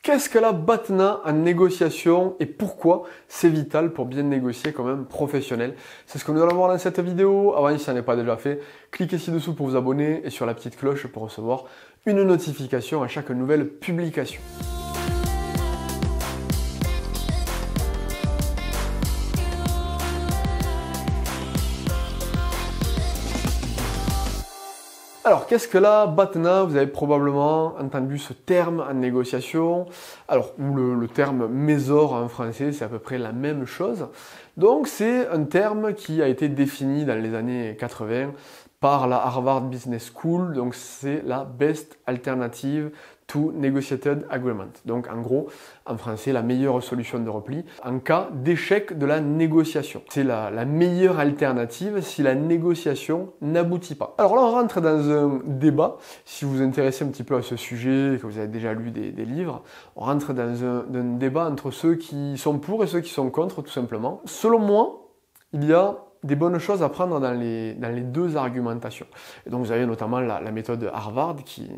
Qu'est-ce que la BATNA en négociation et pourquoi c'est vital pour bien négocier comme un professionnel? C'est ce que nous allons voir dans cette vidéo. Avant, si ça n'est pas déjà fait, cliquez ci-dessous pour vous abonner et sur la petite cloche pour recevoir une notification à chaque nouvelle publication. Alors, qu'est-ce que la BATNA? Vous avez probablement entendu ce terme en négociation. Alors, le terme Mésor en français, c'est à peu près la même chose. Donc, c'est un terme qui a été défini dans les années 80 par la Harvard Business School. Donc, c'est la Best Alternative to Negotiated Agreement. Donc, en gros, en français, la meilleure solution de repli en cas d'échec de la négociation. C'est la meilleure alternative si la négociation n'aboutit pas. Alors là, on rentre dans un débat. Si vous vous intéressez un petit peu à ce sujet, que vous avez déjà lu des livres, on rentre dans un débat entre ceux qui sont pour et ceux qui sont contre, tout simplement. Selon moi, il y a des bonnes choses à prendre dans les deux argumentations. Et donc vous avez notamment la méthode Harvard qui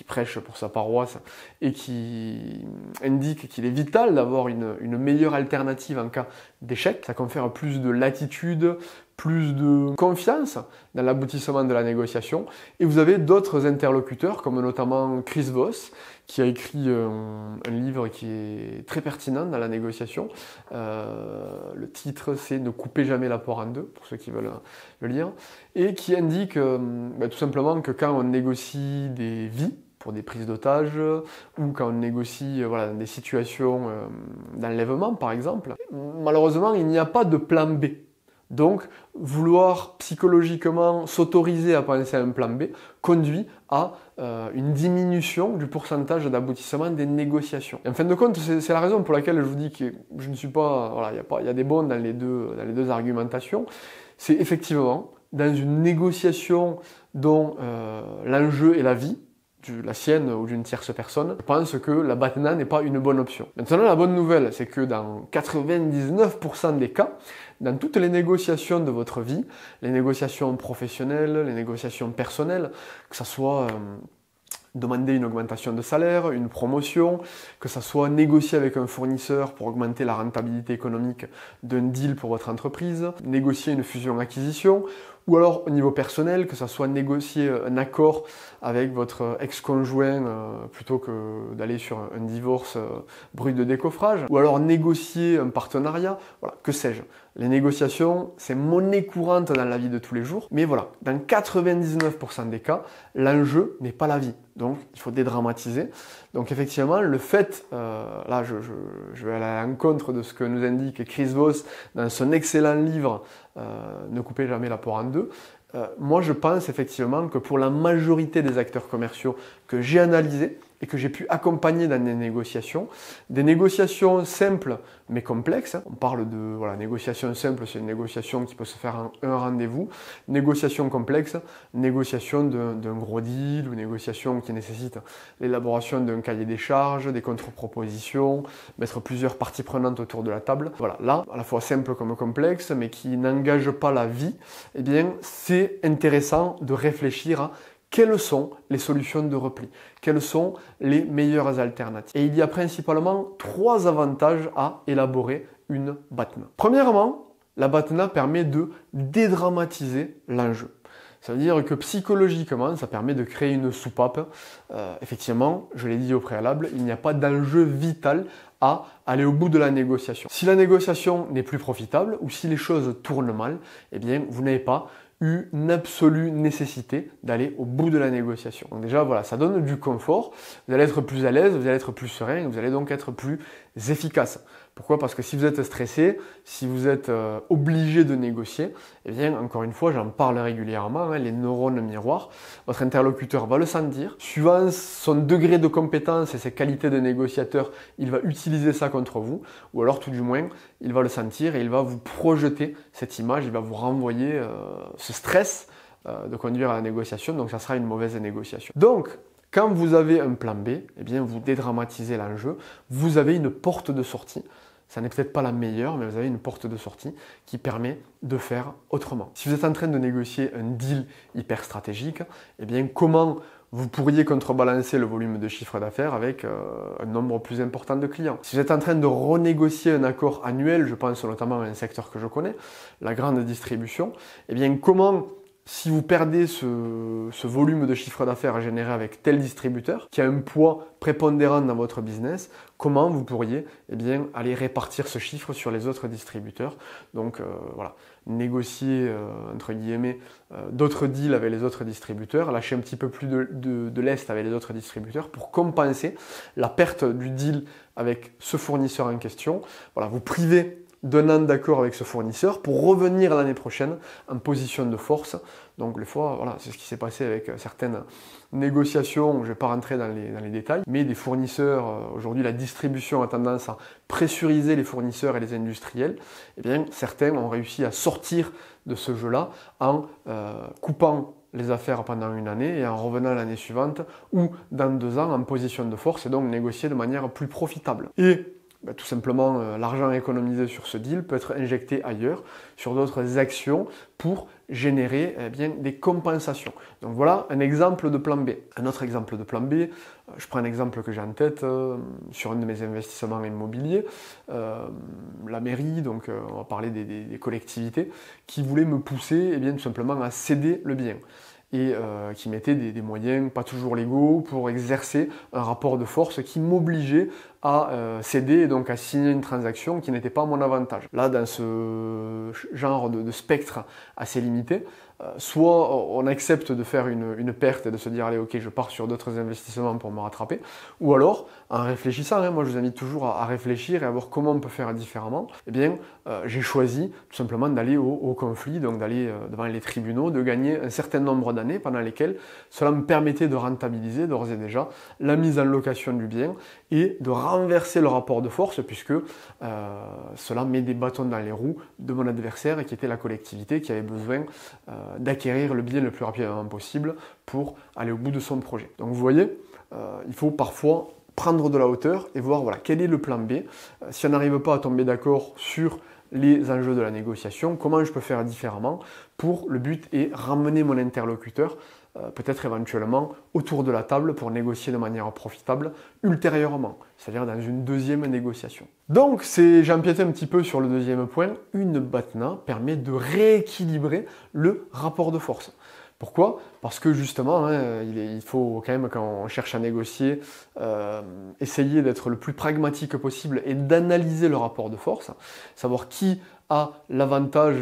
prêche pour sa paroisse et qui indique qu'il est vital d'avoir une meilleure alternative en cas d'échec. Ça confère plus de latitude, plus de confiance dans l'aboutissement de la négociation. Et vous avez d'autres interlocuteurs, comme notamment Chris Voss, qui a écrit un livre qui est très pertinent dans la négociation. Le titre, c'est « Ne coupez jamais la poire en deux », pour ceux qui veulent le lire, et qui indique tout simplement que quand on négocie des vies, pour des prises d'otages, ou quand on négocie dans des situations d'enlèvement, par exemple, malheureusement, il n'y a pas de plan B. Donc, vouloir psychologiquement s'autoriser à penser à un plan B conduit à une diminution du pourcentage d'aboutissement des négociations. Et en fin de compte, c'est la raison pour laquelle je vous dis que je ne suis pas... il y a des bons dans les deux argumentations. C'est effectivement, dans une négociation dont l'enjeu est la vie, la sienne ou d'une tierce personne, je pense que la BATNA n'est pas une bonne option. Maintenant, la bonne nouvelle, c'est que dans 99% des cas, dans toutes les négociations de votre vie, les négociations professionnelles, les négociations personnelles, que ce soit demander une augmentation de salaire, une promotion, que ça soit négocier avec un fournisseur pour augmenter la rentabilité économique d'un deal pour votre entreprise, négocier une fusion-acquisition, ou alors au niveau personnel, que ça soit négocier un accord avec votre ex-conjoint plutôt que d'aller sur un divorce brut de décoffrage, ou alors négocier un partenariat, voilà, que sais-je. Les négociations, c'est monnaie courante dans la vie de tous les jours, mais voilà, dans 99% des cas, l'enjeu n'est pas la vie. Donc, il faut dédramatiser. Donc, effectivement, le fait, là, je vais aller à l'encontre de ce que nous indique Chris Voss dans son excellent livre « Ne coupez jamais la poire en deux ». Moi, je pense effectivement que pour la majorité des acteurs commerciaux que j'ai analysés et que j'ai pu accompagner dans des négociations simples mais complexes. On parle de négociation simple, c'est une négociation qui peut se faire en un rendez-vous. Négociation complexe, négociation d'un gros deal ou négociation qui nécessite l'élaboration d'un cahier des charges, des contre-propositions, mettre plusieurs parties prenantes autour de la table. Voilà, là, à la fois simple comme complexe, mais qui n'engage pas la vie, eh bien, c'est intéressant de réfléchir à quelles sont les solutions de repli, quelles sont les meilleures alternatives. Et il y a principalement 3 avantages à élaborer une BATNA. Premièrement, la BATNA permet de dédramatiser l'enjeu. Ça veut dire que psychologiquement, ça permet de créer une soupape. Effectivement, je l'ai dit au préalable, il n'y a pas d'enjeu vital à aller au bout de la négociation. Si la négociation n'est plus profitable ou si les choses tournent mal, eh bien, vous n'avez pas une absolue nécessité d'aller au bout de la négociation. Donc déjà, voilà, ça donne du confort, vous allez être plus à l'aise, vous allez être plus serein, et vous allez donc être plus efficace. Pourquoi? Parce que si vous êtes stressé, si vous êtes obligé de négocier, eh bien, encore une fois, j'en parle régulièrement, les neurones miroirs, votre interlocuteur va le sentir. Suivant son degré de compétence et ses qualités de négociateur, il va utiliser ça contre vous, ou alors tout du moins, il va le sentir et il va vous projeter cette image, il va vous renvoyer ce stress de conduire à la négociation, donc ça sera une mauvaise négociation. Donc, quand vous avez un plan B, eh bien, vous dédramatisez l'enjeu, vous avez une porte de sortie. Ça n'est peut-être pas la meilleure, mais vous avez une porte de sortie qui permet de faire autrement. Si vous êtes en train de négocier un deal hyper stratégique, eh bien, comment vous pourriez contrebalancer le volume de chiffre d'affaires avec un nombre plus important de clients. Si vous êtes en train de renégocier un accord annuel, je pense notamment à un secteur que je connais, la grande distribution, eh bien comment, si vous perdez ce volume de chiffre d'affaires généré avec tel distributeur, qui a un poids prépondérant dans votre business, comment vous pourriez aller répartir ce chiffre sur les autres distributeurs. Donc voilà, négocier entre guillemets d'autres deals avec les autres distributeurs, lâcher un petit peu plus de lest avec les autres distributeurs pour compenser la perte du deal avec ce fournisseur en question. Voilà, vous privez d'un an d'accord avec ce fournisseur pour revenir l'année prochaine en position de force. Donc des fois, voilà, c'est ce qui s'est passé avec certaines négociations, je ne vais pas rentrer dans les détails, mais des fournisseurs, aujourd'hui la distribution a tendance à pressuriser les fournisseurs et les industriels, et bien certains ont réussi à sortir de ce jeu-là en coupant les affaires pendant une année et en revenant l'année suivante ou dans 2 ans en position de force et donc négocier de manière plus profitable. Et tout simplement, l'argent économisé sur ce deal peut être injecté ailleurs, sur d'autres actions, pour générer des compensations. Donc voilà un exemple de plan B. Un autre exemple de plan B, je prends un exemple que j'ai en tête sur un de mes investissements immobiliers. La mairie, donc on va parler des collectivités, qui voulaient me pousser tout simplement à céder le bien. Et qui mettaient des moyens pas toujours légaux pour exercer un rapport de force qui m'obligeait à céder et donc à signer une transaction qui n'était pas à mon avantage. Là, dans ce genre de spectre assez limité, soit on accepte de faire une perte et de se dire allez ok je pars sur d'autres investissements pour me rattraper, ou alors en réfléchissant, moi je vous invite toujours à réfléchir et à voir comment on peut faire différemment, j'ai choisi tout simplement d'aller au conflit, donc d'aller devant les tribunaux, de gagner un certain nombre d'années pendant lesquelles cela me permettait de rentabiliser d'ores et déjà la mise en location du bien et de renverser le rapport de force puisque cela met des bâtons dans les roues de mon adversaire qui était la collectivité qui avait besoin d'acquérir le bien le plus rapidement possible pour aller au bout de son projet. Donc vous voyez, il faut parfois prendre de la hauteur et voir voilà, quel est le plan B. Si on n'arrive pas à tomber d'accord sur les enjeux de la négociation, comment je peux faire différemment pour le but est ramener mon interlocuteur peut-être éventuellement autour de la table pour négocier de manière profitable ultérieurement, c'est-à-dire dans une deuxième négociation. Donc, j'ai empiété un petit peu sur le deuxième point, une BATNA permet de rééquilibrer le rapport de force. Pourquoi? Parce que justement, il faut quand même, quand on cherche à négocier, essayer d'être le plus pragmatique possible et d'analyser le rapport de force, savoir qui a l'avantage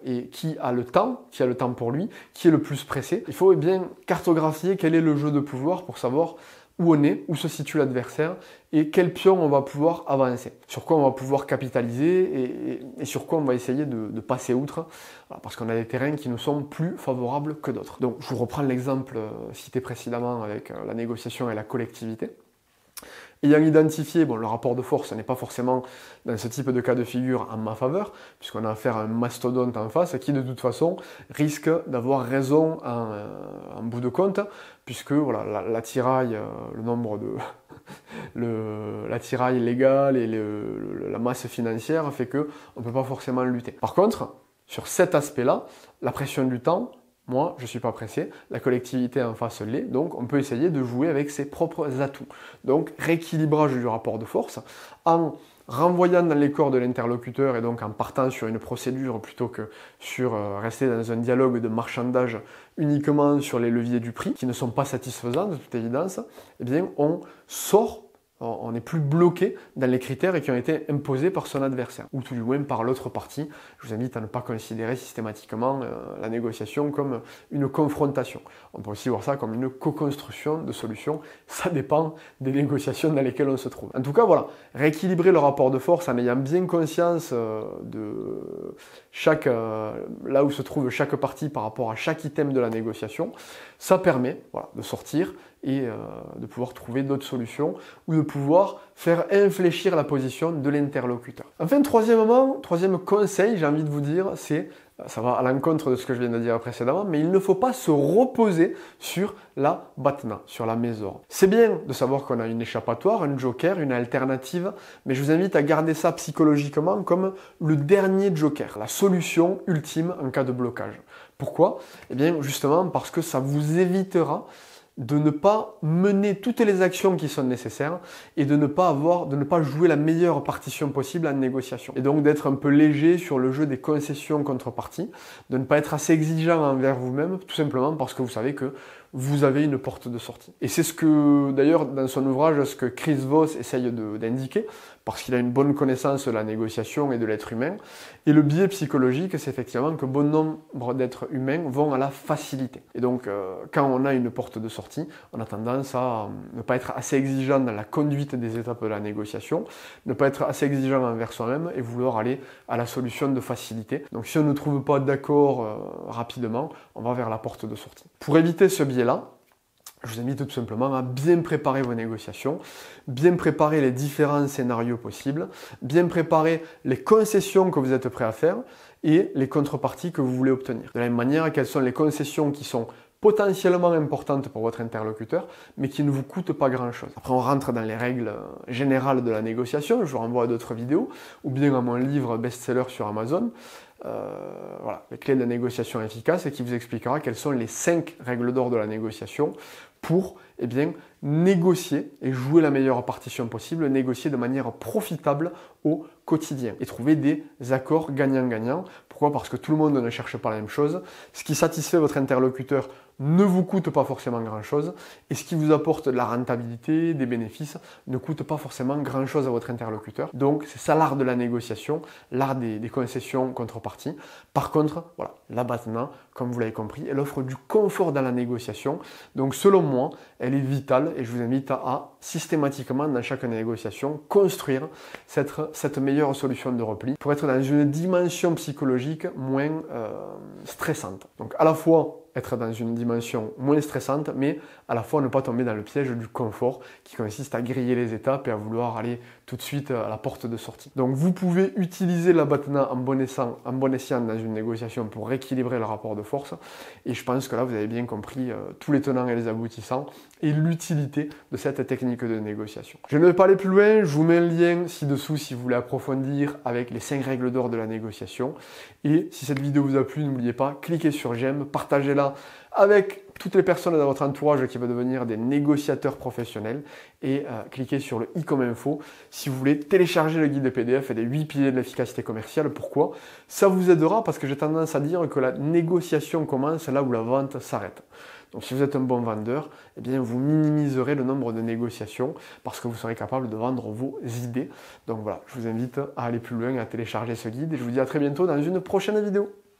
et qui a le temps pour lui, qui est le plus pressé. Il faut bien cartographier quel est le jeu de pouvoir pour savoir où on est, où se situe l'adversaire et quel pion on va pouvoir avancer, sur quoi on va pouvoir capitaliser et sur quoi on va essayer de passer outre, voilà, parce qu'on a des terrains qui nous sont plus favorables que d'autres. Donc je vous reprends l'exemple cité précédemment avec la négociation et la collectivité. Ayant identifié, le rapport de force n'est pas forcément dans ce type de cas de figure en ma faveur, puisqu'on a affaire à un mastodonte en face qui de toute façon risque d'avoir raison en bout de compte, puisque voilà, l'attirail, le nombre de l'attirail légal et la masse financière fait qu'on ne peut pas forcément lutter. Par contre, sur cet aspect-là, la pression du temps, moi, je ne suis pas pressé, la collectivité en face l'est, donc on peut essayer de jouer avec ses propres atouts. Donc, rééquilibrage du rapport de force en renvoyant dans les corps de l'interlocuteur et donc en partant sur une procédure plutôt que sur rester dans un dialogue de marchandage uniquement sur les leviers du prix qui ne sont pas satisfaisants de toute évidence, on sort. On n'est plus bloqué dans les critères qui ont été imposés par son adversaire, ou tout du moins par l'autre partie. Je vous invite à ne pas considérer systématiquement la négociation comme une confrontation. On peut aussi voir ça comme une co-construction de solutions. Ça dépend des négociations dans lesquelles on se trouve. En tout cas, voilà, rééquilibrer le rapport de force en ayant bien conscience de là où se trouve chaque partie par rapport à chaque item de la négociation, ça permet de sortir et de pouvoir trouver d'autres solutions ou de pouvoir faire infléchir la position de l'interlocuteur. Enfin, troisième conseil, j'ai envie de vous dire, ça va à l'encontre de ce que je viens de dire précédemment, mais il ne faut pas se reposer sur la BATNA, sur la Mésor. C'est bien de savoir qu'on a une échappatoire, un joker, une alternative, mais je vous invite à garder ça psychologiquement comme le dernier joker, la solution ultime en cas de blocage. Pourquoi? Eh bien, justement parce que ça vous évitera de ne pas mener toutes les actions qui sont nécessaires et de ne pas jouer la meilleure partition possible en négociation. Et donc d'être un peu léger sur le jeu des concessions contreparties, de ne pas être assez exigeant envers vous-même, tout simplement parce que vous savez que vous avez une porte de sortie. Et c'est ce que, d'ailleurs, dans son ouvrage, ce que Chris Voss essaye d'indiquer, parce qu'il a une bonne connaissance de la négociation et de l'être humain. Et le biais psychologique, c'est effectivement que bon nombre d'êtres humains vont à la facilité. Et donc, quand on a une porte de sortie, on a tendance à ne pas être assez exigeant dans la conduite des étapes de la négociation, ne pas être assez exigeant envers soi-même et vouloir aller à la solution de facilité. Donc, si on ne trouve pas d'accord rapidement, on va vers la porte de sortie. Pour éviter ce biais-là, je vous invite tout simplement à bien préparer vos négociations, bien préparer les différents scénarios possibles, bien préparer les concessions que vous êtes prêt à faire et les contreparties que vous voulez obtenir. De la même manière, quelles sont les concessions qui sont potentiellement importantes pour votre interlocuteur, mais qui ne vous coûtent pas grand-chose. Après, on rentre dans les règles générales de la négociation, je vous renvoie à d'autres vidéos, ou bien à mon livre best-seller sur Amazon, voilà, les clés de la négociation efficace, et qui vous expliquera quelles sont les 5 règles d'or de la négociation pour négocier et jouer la meilleure partition possible, négocier de manière profitable au quotidien et trouver des accords gagnant-gagnant. Pourquoi? Parce que tout le monde ne cherche pas la même chose. Ce qui satisfait votre interlocuteur ne vous coûte pas forcément grand-chose et ce qui vous apporte de la rentabilité, des bénéfices, ne coûte pas forcément grand-chose à votre interlocuteur. Donc c'est ça l'art de la négociation, l'art des concessions contreparties. Par contre, voilà, la BATNA, comme vous l'avez compris, elle offre du confort dans la négociation. Donc selon moi, elle est vitale et je vous invite à systématiquement dans chaque négociation construire cette meilleure solution de repli pour être dans une dimension psychologique moins stressante. Donc à la fois être dans une dimension moins stressante, mais à la fois ne pas tomber dans le piège du confort qui consiste à griller les étapes et à vouloir aller tout de suite à la porte de sortie. Donc vous pouvez utiliser la BATNA en bon escient dans une négociation pour rééquilibrer le rapport de force et je pense que là vous avez bien compris tous les tenants et les aboutissants et l'utilité de cette technique de négociation. Je ne vais pas aller plus loin, je vous mets un lien ci-dessous si vous voulez approfondir avec les 5 règles d'or de la négociation et si cette vidéo vous a plu, n'oubliez pas, cliquez sur j'aime, partagez-la avec toutes les personnes dans votre entourage qui veulent devenir des négociateurs professionnels et cliquez sur le i comme info si vous voulez télécharger le guide PDF et les 8 piliers de l'efficacité commerciale. Pourquoi? Ça vous aidera parce que j'ai tendance à dire que la négociation commence là où la vente s'arrête. Donc si vous êtes un bon vendeur, eh bien vous minimiserez le nombre de négociations parce que vous serez capable de vendre vos idées. Donc voilà, je vous invite à aller plus loin, à télécharger ce guide et je vous dis à très bientôt dans une prochaine vidéo.